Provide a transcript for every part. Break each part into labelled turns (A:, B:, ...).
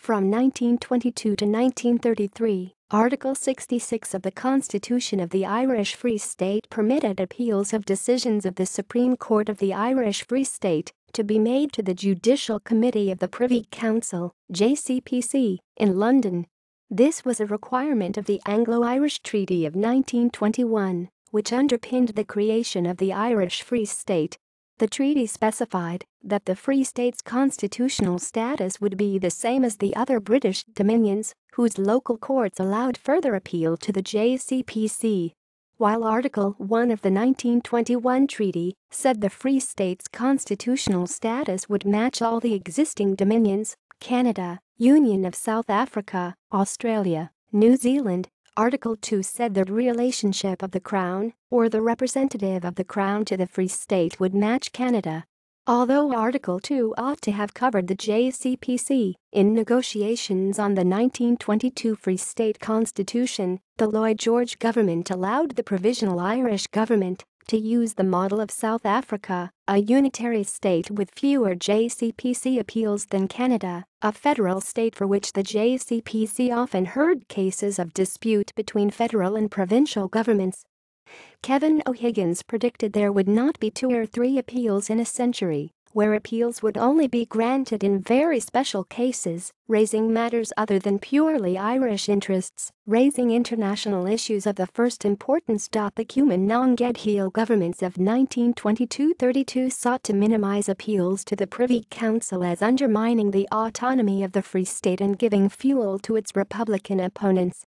A: From 1922 to 1933, Article 66 of the Constitution of the Irish Free State permitted appeals of decisions of the Supreme Court of the Irish Free State to be made to the Judicial Committee of the Privy Council, JCPC, in London. This was a requirement of the Anglo-Irish Treaty of 1921, which underpinned the creation of the Irish Free State. The treaty specified that the Free State's constitutional status would be the same as the other British dominions, whose local courts allowed further appeal to the JCPC. While Article 1 of the 1921 treaty said the Free State's constitutional status would match all the existing dominions, Canada, Union of South Africa, Australia, New Zealand, Article 2 said the relationship of the Crown, or the representative of the Crown to the Free State would match Canada. Although Article 2 ought to have covered the JCPC, in negotiations on the 1922 Free State Constitution, the Lloyd George government allowed the Provisional Irish government to use the model of South Africa, a unitary state with fewer JCPC appeals than Canada, a federal state for which the JCPC often heard cases of dispute between federal and provincial governments. Kevin O'Higgins predicted there would not be 2 or 3 appeals in a century, where appeals would only be granted in very special cases, raising matters other than purely Irish interests, raising international issues of the first importance. The Cumann nGaedheal governments of 1922-32 sought to minimise appeals to the Privy Council as undermining the autonomy of the Free State and giving fuel to its Republican opponents.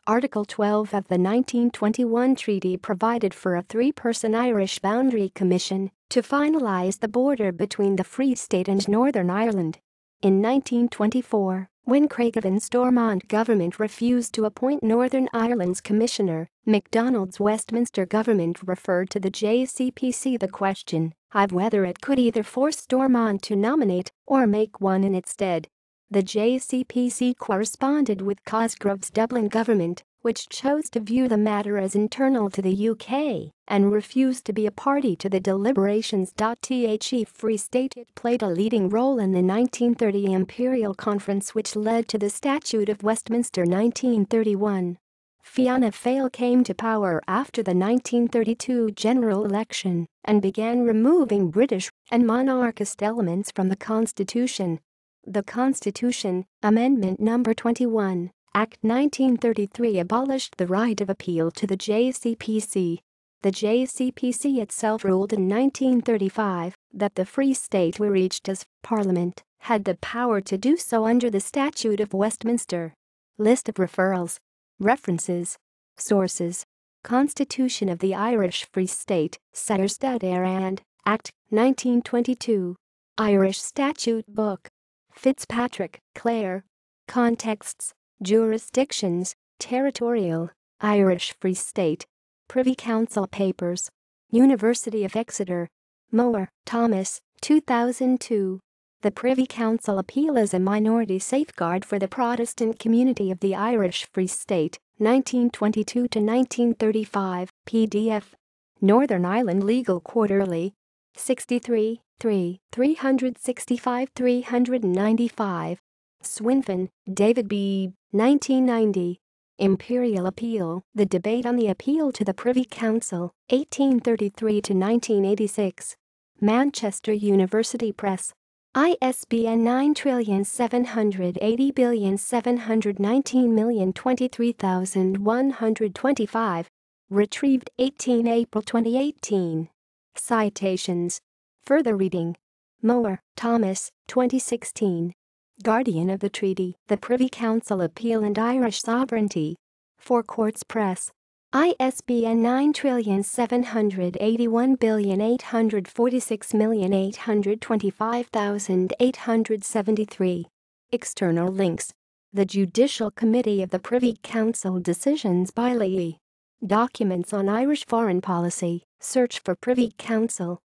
A: Article 12 of the 1921 treaty provided for a 3-person Irish Boundary Commission to finalise the border between the Free State and Northern Ireland. In 1924, when Craigavon Stormont government refused to appoint Northern Ireland's commissioner, MacDonald's Westminster government referred to the JCPC the question of whether it could either force Stormont to nominate or make one in its stead. The JCPC corresponded with Cosgrave's Dublin government, which chose to view the matter as internal to the UK and refused to be a party to the deliberations.The Free State. It played a leading role in the 1930 Imperial Conference, which led to the Statute of Westminster 1931. Fianna Fáil came to power after the 1932 general election and began removing British and monarchist elements from the Constitution. The Constitution, Amendment No. 21, Act 1933 abolished the right of appeal to the JCPC. The JCPC itself ruled in 1935 that the Free State Oireachtas Parliament had the power to do so under the Statute of Westminster. List of referrals. References. Sources. Constitution of the Irish Free State, Stead and Act 1922. Irish Statute Book. Fitzpatrick, Clare. Contexts. Jurisdictions. Territorial. Irish Free State. Privy Council Papers. University of Exeter. Moore, Thomas, 2002. The Privy Council Appeal as a Minority Safeguard for the Protestant Community of the Irish Free State, 1922-1935, PDF. Northern Ireland Legal Quarterly. 63, 365-395. Swinfen, David B. 1990. Imperial Appeal, The Debate on the Appeal to the Privy Council, 1833-1986. Manchester University Press. ISBN 9780719023125. Retrieved 18 April 2018. Citations. Further reading. Moore, Thomas, 2016. Guardian of the Treaty, the Privy Council Appeal and Irish Sovereignty. Four Courts Press. ISBN 9784846825873. External links. The Judicial Committee of the Privy Council Decisions by Lee. Documents on Irish Foreign Policy. Search for Privy Council.